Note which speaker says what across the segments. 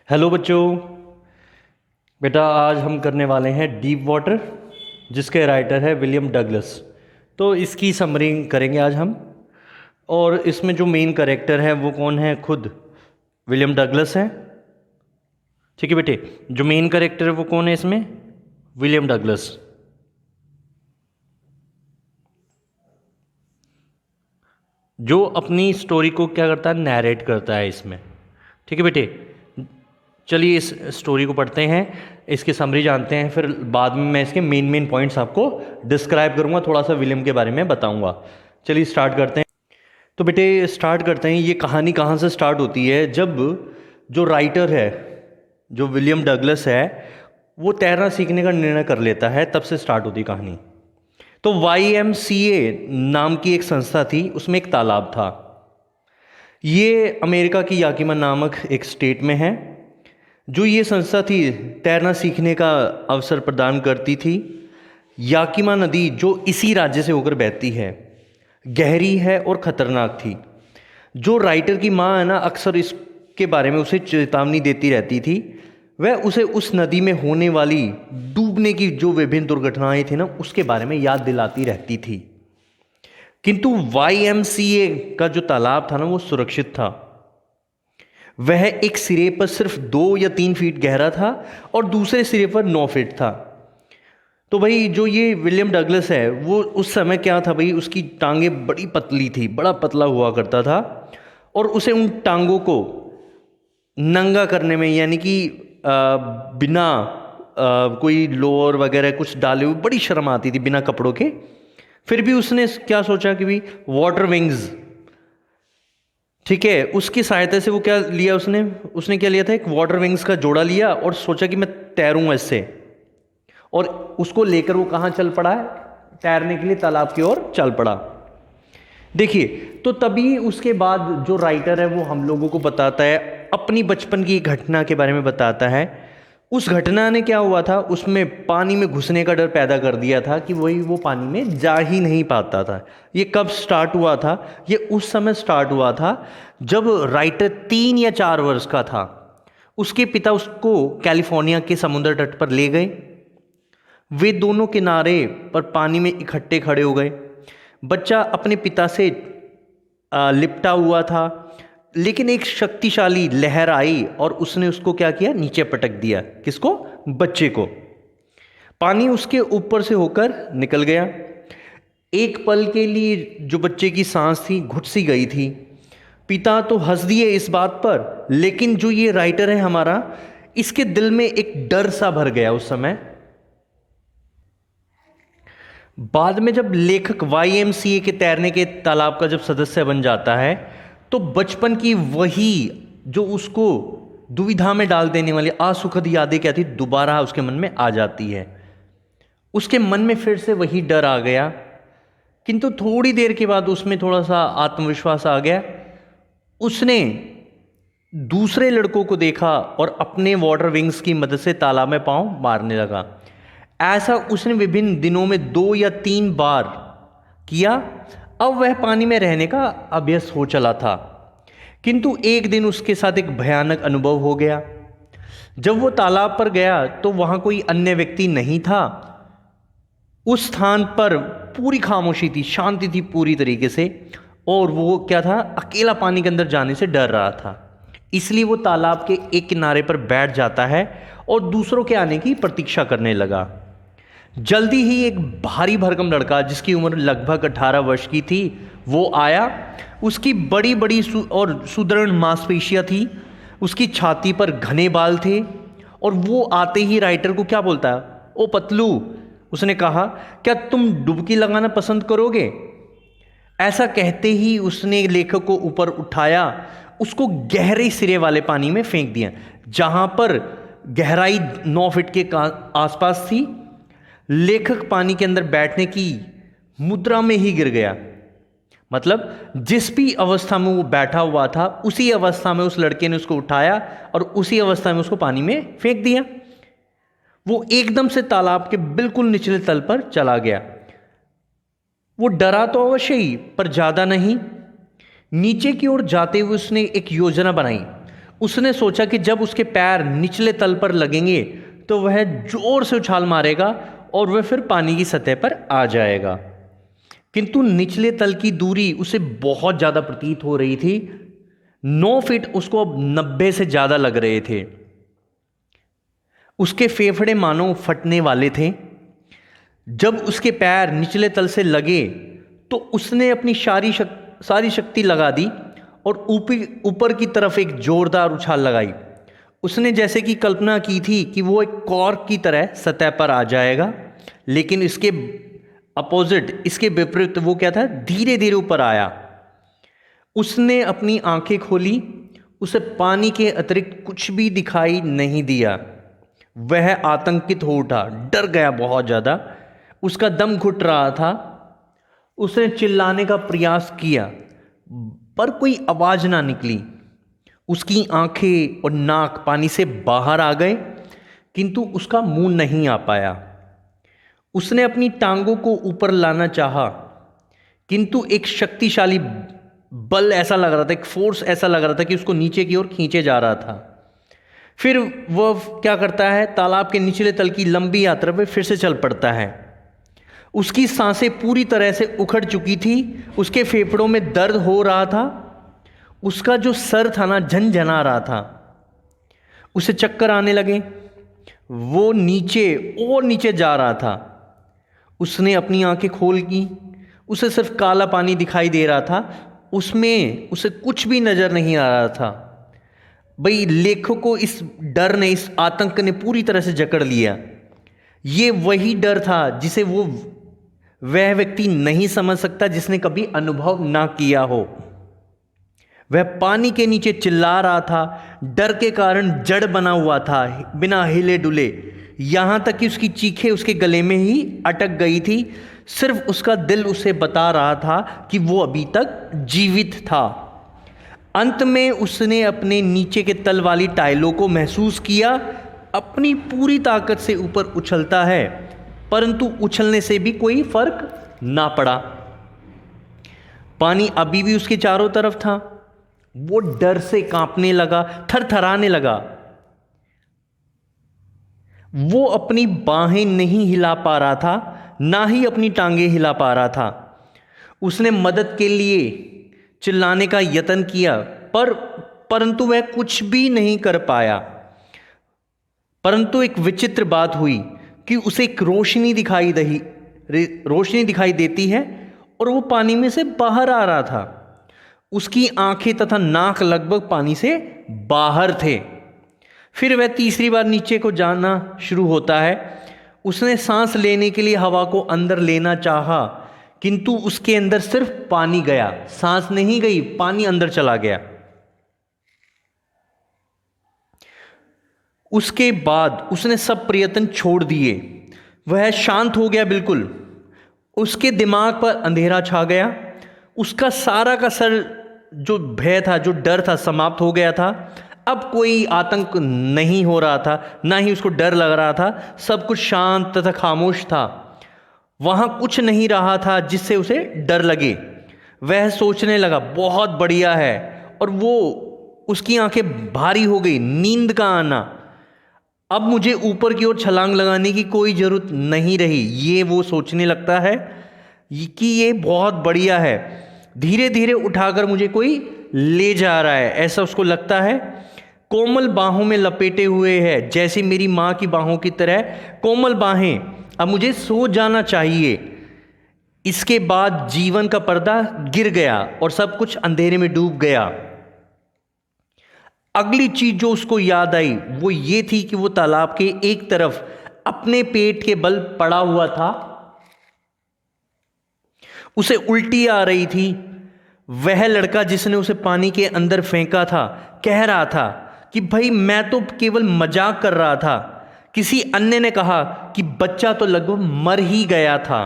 Speaker 1: Hello बच्चों। बेटा आज हम करने वाले हैं डीप वाटर, जिसके राइटर है विलियम डगलस। तो इसकी समरी करेंगे आज हम। और इसमें जो मेन कैरेक्टर है वो कौन है? खुद विलियम डगलस है। ठीक है बेटे, जो मेन कैरेक्टर है वो कौन है इसमें? William Douglas. जो अपनी स्टोरी को क्या करता है? नैरेट करता है इसमें। ठीक है बेटे, चलिए इस स्टोरी को पढ़ते हैं, इसकी समरी जानते हैं, फिर बाद में मैं इसके मेन पॉइंट्स आपको डिस्क्राइब करूंगा, थोड़ा सा विलियम के बारे में बताऊंगा। चलिए स्टार्ट करते हैं। तो बेटे स्टार्ट करते हैं। ये कहानी कहाँ से स्टार्ट होती है? जब जो राइटर है, जो विलियम डगलस है, वो तैरना सीखने का निर्णय कर लेता है, तब से स्टार्ट होती कहानी। तो YMCA नाम की एक संस्था थी, उसमें एक तालाब था। ये अमेरिका की याकिमा नामक एक स्टेट में है। जो ये संस्था थी तैरना सीखने का अवसर प्रदान करती थी। याकिमा नदी जो इसी राज्य से होकर बहती है, गहरी है और ख़तरनाक थी। जो राइटर की माँ है ना, अक्सर इसके बारे में उसे चेतावनी देती रहती थी। वह उसे उस नदी में होने वाली डूबने की जो विभिन्न दुर्घटनाएं थी ना, उसके बारे में याद दिलाती रहती थी। किंतु YMCA का जो तालाब था ना, वो सुरक्षित था। वह एक सिरे पर सिर्फ 2 या 3 फीट गहरा था और दूसरे सिरे पर 9 फीट था। तो भाई जो ये विलियम डगलस है, वो उस समय क्या था भाई, उसकी टांगें बड़ी पतली थी, बड़ा पतला हुआ करता था। और उसे उन टांगों को नंगा करने में, यानी कि बिना कोई लोअर वगैरह कुछ डाले हुए बड़ी शर्म आती थी, बिना कपड़ों के। फिर भी उसने क्या सोचा कि भाई वाटर विंग्स, ठीक है, उसकी सहायता से वो क्या लिया उसने क्या लिया था? एक वाटर विंग्स का जोड़ा लिया और सोचा कि मैं तैरूंगा इससे। और उसको लेकर वो कहाँ चल पड़ा है? तैरने के लिए तालाब की ओर चल पड़ा। देखिए, तो तभी उसके बाद जो राइटर है वो हम लोगों को बताता है, अपनी बचपन की घटना के बारे में बताता है। उस घटना ने क्या हुआ था, उसमें पानी में घुसने का डर पैदा कर दिया था कि वो पानी में जा ही नहीं पाता था। ये कब स्टार्ट हुआ था? ये उस समय स्टार्ट हुआ था जब राइटर 3 या 4 वर्ष का था। उसके पिता उसको कैलिफोर्निया के समुद्र तट पर ले गए। वे दोनों किनारे पर पानी में इकट्ठे खड़े हो गए। बच्चा अपने पिता से लिपटा हुआ था, लेकिन एक शक्तिशाली लहर आई और उसने उसको क्या किया? नीचे पटक दिया। किसको? बच्चे को। पानी उसके ऊपर से होकर निकल गया। एक पल के लिए जो बच्चे की सांस थी घुट सी गई थी। पिता तो हंस दिए इस बात पर, लेकिन जो ये राइटर है हमारा, इसके दिल में एक डर सा भर गया उस समय। बाद में जब लेखक YMCA के तैरने के तालाब का जब सदस्य बन जाता है, तो बचपन की वही जो उसको दुविधा में डाल देने वाली असुखद यादें क्या थी, दोबारा उसके मन में आ जाती है। उसके मन में फिर से वही डर आ गया। किंतु थोड़ी देर के बाद उसमें थोड़ा सा आत्मविश्वास आ गया। उसने दूसरे लड़कों को देखा और अपने वाटर विंग्स की मदद से तालाब में पांव मारने लगा। ऐसा उसने विभिन्न दिनों में 2 या 3 बार किया। अब वह पानी में रहने का अभ्यस्त हो चला था। किंतु एक दिन उसके साथ एक भयानक अनुभव हो गया। जब वो तालाब पर गया तो वहां कोई अन्य व्यक्ति नहीं था। उस स्थान पर पूरी खामोशी थी, शांति थी पूरी तरीके से। और वो क्या था? अकेला पानी के अंदर जाने से डर रहा था। इसलिए वो तालाब के एक किनारे पर बैठ जाता है और दूसरों के आने की प्रतीक्षा करने लगा। जल्दी ही एक भारी भरकम लड़का, जिसकी उम्र लगभग 18 वर्ष की थी, वो आया। उसकी बड़ी बड़ी और सुदृढ़ मांसपेशियां थी। उसकी छाती पर घने बाल थे। और वो आते ही राइटर को क्या बोलता है? ओ पतलू, उसने कहा, क्या तुम डुबकी लगाना पसंद करोगे? ऐसा कहते ही उसने लेखक को ऊपर उठाया, उसको गहरे सिरे वाले पानी में फेंक दिया, जहां पर गहराई 9 फीट के आसपास थी। लेखक पानी के अंदर बैठने की मुद्रा में ही गिर गया। मतलब जिस भी अवस्था में वो बैठा हुआ था, उसी अवस्था में उस लड़के ने उसको उठाया और उसी अवस्था में उसको पानी में फेंक दिया। वो एकदम से तालाब के बिल्कुल निचले तल पर चला गया। वो डरा तो अवश्य ही, पर ज्यादा नहीं। नीचे की ओर जाते हुए उसने एक योजना बनाई। उसने सोचा कि जब उसके पैर निचले तल पर लगेंगे तो वह जोर से उछाल मारेगा और वह फिर पानी की सतह पर आ जाएगा। किंतु निचले तल की दूरी उसे बहुत ज़्यादा प्रतीत हो रही थी। 9 फीट उसको अब 90 से ज़्यादा लग रहे थे। उसके फेफड़े मानो फटने वाले थे। जब उसके पैर निचले तल से लगे तो उसने अपनी सारी शक्ति लगा दी और ऊपर की तरफ एक जोरदार उछाल लगाई। उसने जैसे कि कल्पना की थी कि वो एक कॉर्क की तरह सतह पर आ जाएगा, लेकिन इसके अपोजिट, इसके विपरीत वो क्या था, धीरे धीरे ऊपर आया। उसने अपनी आंखें खोली, उसे पानी के अतिरिक्त कुछ भी दिखाई नहीं दिया। वह आतंकित हो उठा, डर गया बहुत ज़्यादा। उसका दम घुट रहा था। उसने चिल्लाने का प्रयास किया पर कोई आवाज़ ना निकली। उसकी आंखें और नाक पानी से बाहर आ गए, किंतु उसका मुंह नहीं आ पाया। उसने अपनी टांगों को ऊपर लाना चाहा, किंतु एक शक्तिशाली बल ऐसा लग रहा था, एक फोर्स ऐसा लग रहा था कि उसको नीचे की ओर खींचे जा रहा था। फिर वह क्या करता है, तालाब के निचले तल की लंबी यात्रा पर फिर से चल पड़ता है। उसकी सांसें पूरी तरह से उखड़ चुकी थी। उसके फेफड़ों में दर्द हो रहा था। उसका जो सर था ना, झनझना रहा था। उसे चक्कर आने लगे। वो नीचे और नीचे जा रहा था। उसने अपनी आंखें खोल की। उसे सिर्फ काला पानी दिखाई दे रहा था। उसमें उसे कुछ भी नजर नहीं आ रहा था। भाई, लेखक को इस डर ने, इस आतंक ने पूरी तरह से जकड़ लिया। ये वही डर था जिसे वह व्यक्ति नहीं समझ सकता जिसने कभी अनुभव ना किया हो। वह पानी के नीचे चिल्ला रहा था, डर के कारण जड़ बना हुआ था, बिना हिले डुले। यहां तक कि उसकी चीखें उसके गले में ही अटक गई थी। सिर्फ उसका दिल उसे बता रहा था कि वो अभी तक जीवित था। अंत में उसने अपने नीचे के तल वाली टाइलों को महसूस किया। अपनी पूरी ताकत से ऊपर उछलता है, परंतु उछलने से भी कोई फर्क ना पड़ा। पानी अभी भी उसके चारों तरफ था। वो डर से कांपने लगा, थरथराने लगा। वो अपनी बाहें नहीं हिला पा रहा था, ना ही अपनी टांगें हिला पा रहा था। उसने मदद के लिए चिल्लाने का यत्न किया, परंतु वह कुछ भी नहीं कर पाया। परंतु एक विचित्र बात हुई कि उसे एक रोशनी दिखाई देती है और वो पानी में से बाहर आ रहा था। उसकी आंखें तथा नाक लगभग पानी से बाहर थे। फिर वह तीसरी बार नीचे को जाना शुरू होता है। उसने सांस लेने के लिए हवा को अंदर लेना चाहा, किंतु उसके अंदर सिर्फ पानी गया, सांस नहीं गई, पानी अंदर चला गया। उसके बाद उसने सब प्रयत्न छोड़ दिए। वह शांत हो गया बिल्कुल। उसके दिमाग पर अंधेरा छा गया। उसका सारा का सर जो भय था, जो डर था, समाप्त हो गया था। अब कोई आतंक नहीं हो रहा था, ना ही उसको डर लग रहा था। सब कुछ शांत तथा खामोश था। वहां कुछ नहीं रहा था जिससे उसे डर लगे। वह सोचने लगा, बहुत बढ़िया है। और उसकी आंखें भारी हो गई, नींद का आना। अब मुझे ऊपर की ओर छलांग लगाने की कोई जरूरत नहीं रही, ये वो सोचने लगता है कि ये बहुत बढ़िया है। धीरे धीरे उठाकर मुझे कोई ले जा रहा है, ऐसा उसको लगता है। कोमल बाहों में लपेटे हुए है, जैसे मेरी माँ की बाहों की तरह कोमल बाहें। अब मुझे सो जाना चाहिए। इसके बाद जीवन का पर्दा गिर गया और सब कुछ अंधेरे में डूब गया। अगली चीज जो उसको याद आई वो ये थी कि वो तालाब के एक तरफ अपने पेट के बल पड़ा हुआ था। उसे उल्टी आ रही थी। वह लड़का जिसने उसे पानी के अंदर फेंका था कह रहा था कि भाई, मैं तो केवल मजाक कर रहा था। किसी अन्य ने कहा कि बच्चा तो लगभग मर ही गया था।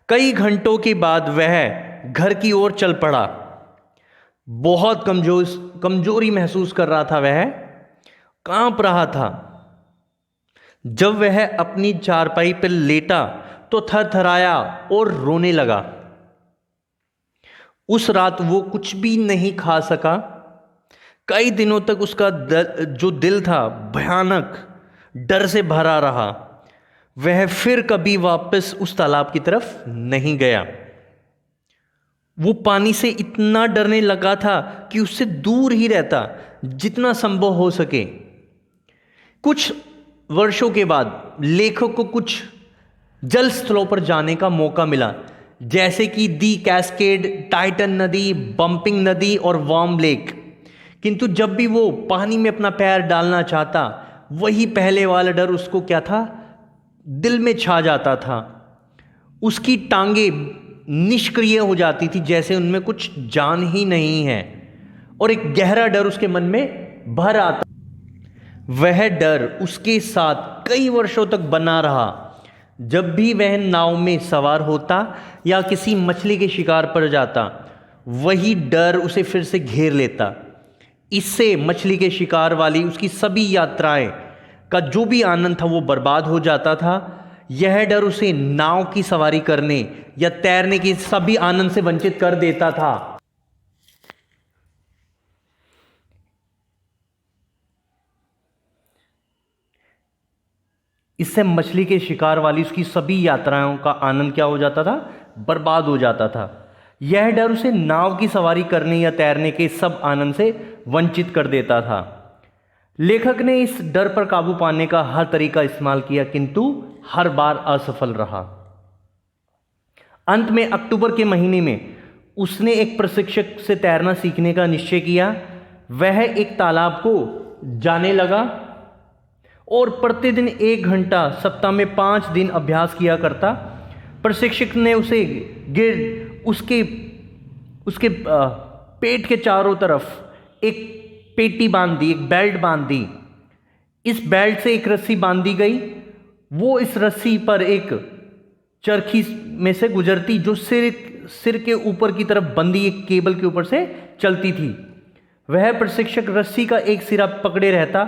Speaker 1: कई घंटों के बाद वह घर की ओर चल पड़ा। बहुत कमजोरी महसूस कर रहा था, वह कांप रहा था। जब वह अपनी चारपाई पर लेटा तो थरथराया और रोने लगा। उस रात वो कुछ भी नहीं खा सका। कई दिनों तक उसका जो दिल था भयानक डर से भरा रहा। वह फिर कभी वापस उस तालाब की तरफ नहीं गया। वो पानी से इतना डरने लगा था कि उससे दूर ही रहता जितना संभव हो सके। कुछ वर्षों के बाद लेखक को कुछ जल स्थलों पर जाने का मौका मिला, जैसे कि दी कैस्केड, टाइटन नदी, बम्पिंग नदी और वार्म लेक। किंतु जब भी वो पानी में अपना पैर डालना चाहता, वही पहले वाला डर उसको क्या था, दिल में छा जाता था। उसकी टांगे निष्क्रिय हो जाती थी, जैसे उनमें कुछ जान ही नहीं है, और एक गहरा डर उसके मन में भर आता। वह डर उसके साथ कई वर्षों तक बना रहा। जब भी वह नाव में सवार होता या किसी मछली के शिकार पर जाता, वही डर उसे फिर से घेर लेता। इससे मछली के शिकार वाली उसकी सभी यात्राएं का जो भी आनंद था वो बर्बाद हो जाता था। यह डर उसे नाव की सवारी करने या तैरने के सभी आनंद से वंचित कर देता था। इससे मछली के शिकार वाली उसकी सभी यात्राओं का आनंद क्या हो जाता था, बर्बाद हो जाता था। यह डर उसे नाव की सवारी करने या तैरने के सब आनंद से वंचित कर देता था। लेखक ने इस डर पर काबू पाने का हर तरीका इस्तेमाल किया, किंतु हर बार असफल रहा। अंत में अक्टूबर के महीने में उसने एक प्रशिक्षक से तैरना सीखने का निश्चय किया। वह एक तालाब को जाने लगा और प्रतिदिन 1 घंटा, सप्ताह में 5 दिन अभ्यास किया करता। प्रशिक्षक ने उसे उसके पेट के चारों तरफ एक पेटी बांध दी, एक बेल्ट बांध दी। इस बेल्ट से एक रस्सी बांधी गई। वो इस रस्सी पर एक चरखी में से गुजरती, जो सिर के ऊपर की तरफ बंधी एक केबल के ऊपर से चलती थी। वह प्रशिक्षक रस्सी का एक सिरा पकड़े रहता।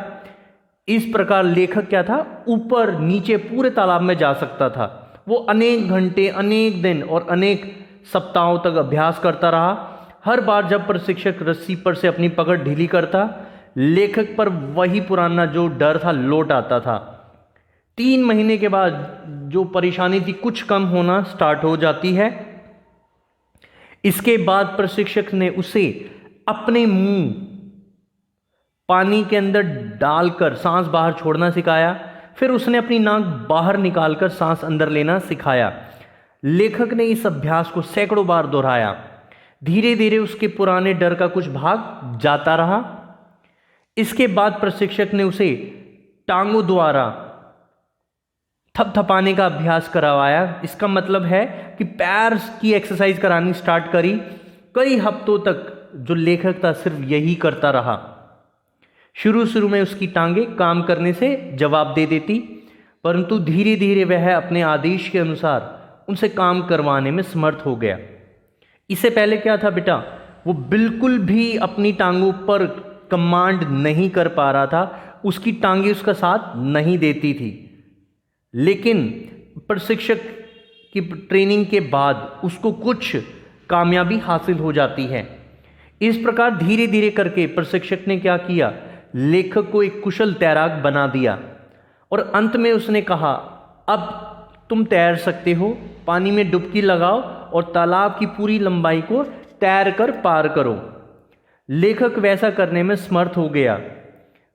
Speaker 1: इस प्रकार लेखक क्या था, ऊपर नीचे पूरे तालाब में जा सकता था। वो अनेक घंटे, अनेक दिन और अनेक सप्ताहों तक अभ्यास करता रहा। हर बार जब प्रशिक्षक रस्सी पर से अपनी पकड़ ढीली करता, लेखक पर वही पुराना जो डर था लौट आता था। 3 महीने के बाद जो परेशानी थी कुछ कम होना स्टार्ट हो जाती है। इसके बाद प्रशिक्षक ने उसे अपने मुंह पानी के अंदर डालकर सांस बाहर छोड़ना सिखाया। फिर उसने अपनी नाक बाहर निकालकर सांस अंदर लेना सिखाया। लेखक ने इस अभ्यास को सैकड़ों बार दोहराया। धीरे धीरे उसके पुराने डर का कुछ भाग जाता रहा। इसके बाद प्रशिक्षक ने उसे टांगों द्वारा थपथपाने का अभ्यास करवाया। इसका मतलब है कि पैर की एक्सरसाइज करानी स्टार्ट करी। कई हफ्तों तक जो लेखक था सिर्फ यही करता रहा। शुरू में उसकी टांगे काम करने से जवाब दे देती, परंतु धीरे धीरे वह अपने आदेश के अनुसार उनसे काम करवाने में समर्थ हो गया। इससे पहले क्या था बेटा, वो बिल्कुल भी अपनी टांगों पर कमांड नहीं कर पा रहा था। उसकी टांगे उसका साथ नहीं देती थी। लेकिन प्रशिक्षक की ट्रेनिंग के बाद उसको कुछ कामयाबी हासिल हो जाती है। इस प्रकार धीरे धीरे करके प्रशिक्षक ने क्या किया, लेखक को एक कुशल तैराक बना दिया और अंत में उसने कहा, अब तुम तैर सकते हो। पानी में डुबकी लगाओ और तालाब की पूरी लंबाई को तैर कर पार करो। लेखक वैसा करने में समर्थ हो गया।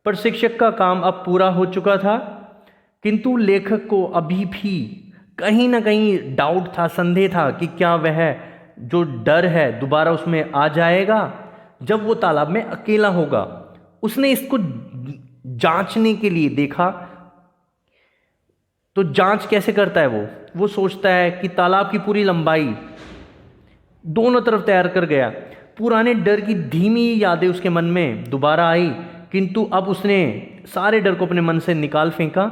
Speaker 1: प्रशिक्षक का काम अब पूरा हो चुका था, किंतु लेखक को अभी भी कहीं ना कहीं डाउट था, संदेह था कि क्या वह जो डर है दोबारा उसमें आ जाएगा जब वो तालाब में अकेला होगा। उसने इसको जांचने के लिए देखा। तो जांच कैसे करता है वो सोचता है कि तालाब की पूरी लंबाई दोनों तरफ तैर कर गया। पुराने डर की धीमी यादें उसके मन में दोबारा आई, किंतु अब उसने सारे डर को अपने मन से निकाल फेंका।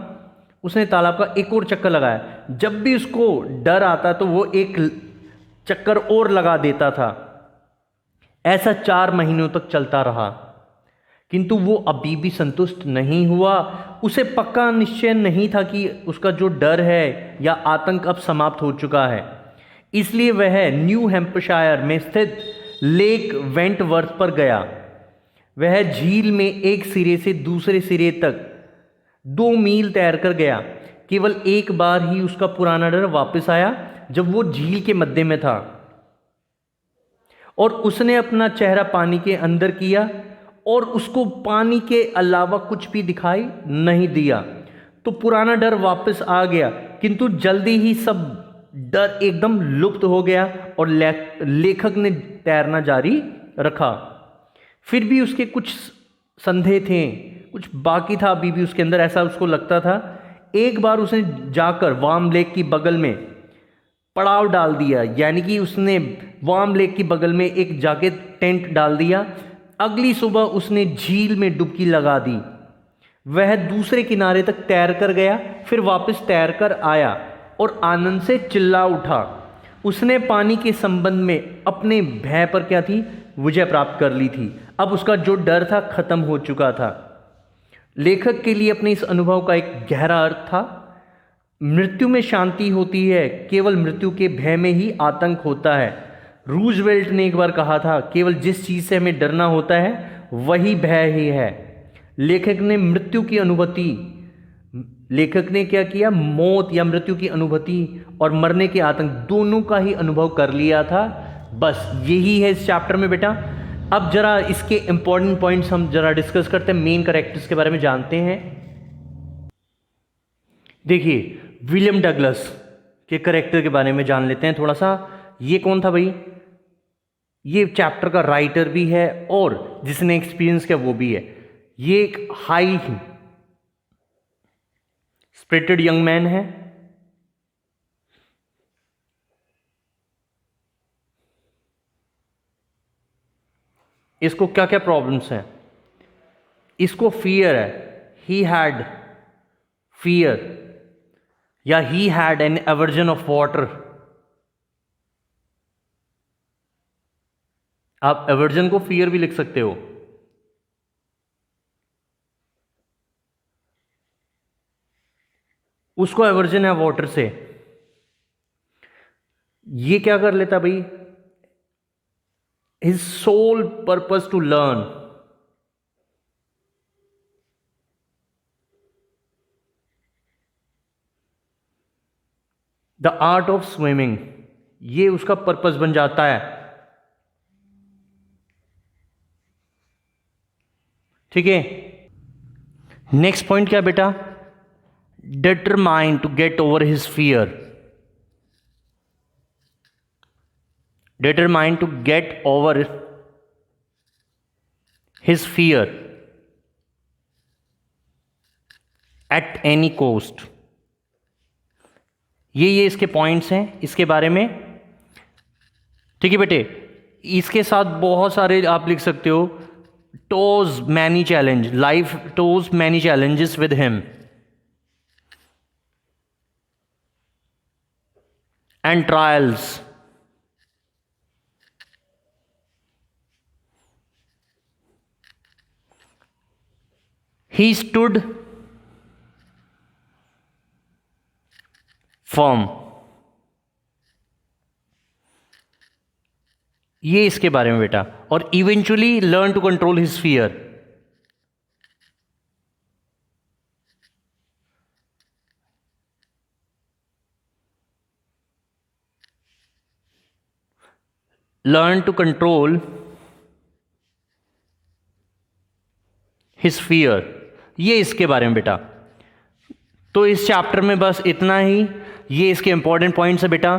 Speaker 1: उसने तालाब का एक और चक्कर लगाया। जब भी उसको डर आता तो वो एक चक्कर और लगा देता था। ऐसा 4 महीनों तक चलता रहा, किंतु वो अभी भी संतुष्ट नहीं हुआ। उसे पक्का निश्चय नहीं था कि उसका जो डर है या आतंक अब समाप्त हो चुका है। इसलिए वह न्यू हैम्पशायर में स्थित लेक वेंटवर्थ पर गया। वह झील में एक सिरे से दूसरे सिरे तक 2 मील तैर कर गया। केवल एक बार ही उसका पुराना डर वापस आया, जब वो झील के मध्य में था और उसने अपना चेहरा पानी के अंदर किया और उसको पानी के अलावा कुछ भी दिखाई नहीं दिया। तो पुराना डर वापस आ गया, किंतु जल्दी ही सब डर एकदम लुप्त हो गया और लेखक ने तैरना जारी रखा। फिर भी उसके कुछ संदेह थे, कुछ बाकी था अभी भी उसके अंदर, ऐसा उसको लगता था। एक बार उसने जाकर वार्म लेक की बगल में पड़ाव डाल दिया, यानी कि उसने वार्म लेक की बगल में एक जाके टेंट डाल दिया। अगली सुबह उसने झील में डुबकी लगा दी। वह दूसरे किनारे तक तैर कर गया, फिर वापस तैर कर आया और आनंद से चिल्ला उठा। उसने पानी के संबंध में अपने भय पर क्या थी, विजय प्राप्त कर ली थी। अब उसका जो डर था खत्म हो चुका था। लेखक के लिए अपने इस अनुभव का एक गहरा अर्थ था। मृत्यु में शांति होती है, केवल मृत्यु के भय में ही आतंक होता है। रूजवेल्ट ने एक बार कहा था, केवल जिस चीज़ से हमें डरना होता है वही भय ही है। लेखक ने मृत्यु की अनुभूति, लेखक ने क्या किया, मौत या मृत्यु की अनुभूति और मरने के आतंक दोनों का ही अनुभव कर लिया था। बस यही है इस चैप्टर में बेटा। अब जरा इसके इंपॉर्टेंट पॉइंट्स हम जरा डिस्कस करते हैं, मेन कैरेक्टर्स के बारे में जानते हैं। देखिए, विलियम डगलस के कैरेक्टर के बारे में जान लेते हैं थोड़ा सा। ये कौन था भाई? ये चैप्टर का राइटर भी है और जिसने एक्सपीरियंस किया वो भी है। ये एक हाई स्पिरिटेड यंग मैन है। इसको क्या क्या प्रॉब्लम्स हैं? इसको फियर है, ही हैड फियर या he had an aversion of water. आप एवर्जन को फियर भी लिख सकते हो। उसको एवर्जन है वाटर से। ये क्या कर लेता भाई? His sole purpose to learn. The art of swimming, ये उसका पर्पस बन जाता है। ठीक है, नेक्स्ट पॉइंट क्या बेटा? Determined to get over his fear. Determined to get over his fear at any cost. ये इसके पॉइंट्स हैं इसके बारे में। ठीक है बेटे, इसके साथ बहुत सारे आप लिख सकते हो। Throws many challenge, life throws many challenges with him and trials. He stood firm। ये इसके बारे में बेटा। और eventually learn to control his fear. Learn to control his fear, ये इसके बारे में बेटा। तो इस चैप्टर में बस इतना ही, ये इसके इंपॉर्टेंट पॉइंट्स है बेटा।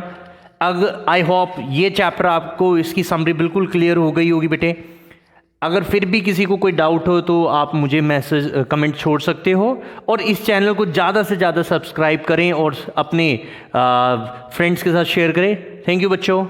Speaker 1: अगर आई होप ये चैप्टर आपको इसकी समरी बिल्कुल क्लियर हो गई होगी बेटे। अगर फिर भी किसी को कोई डाउट हो तो आप मुझे मैसेज कमेंट छोड़ सकते हो। और इस चैनल को ज़्यादा से ज़्यादा सब्सक्राइब करें और अपने फ्रेंड्स के साथ शेयर करें। थैंक यू बच्चों।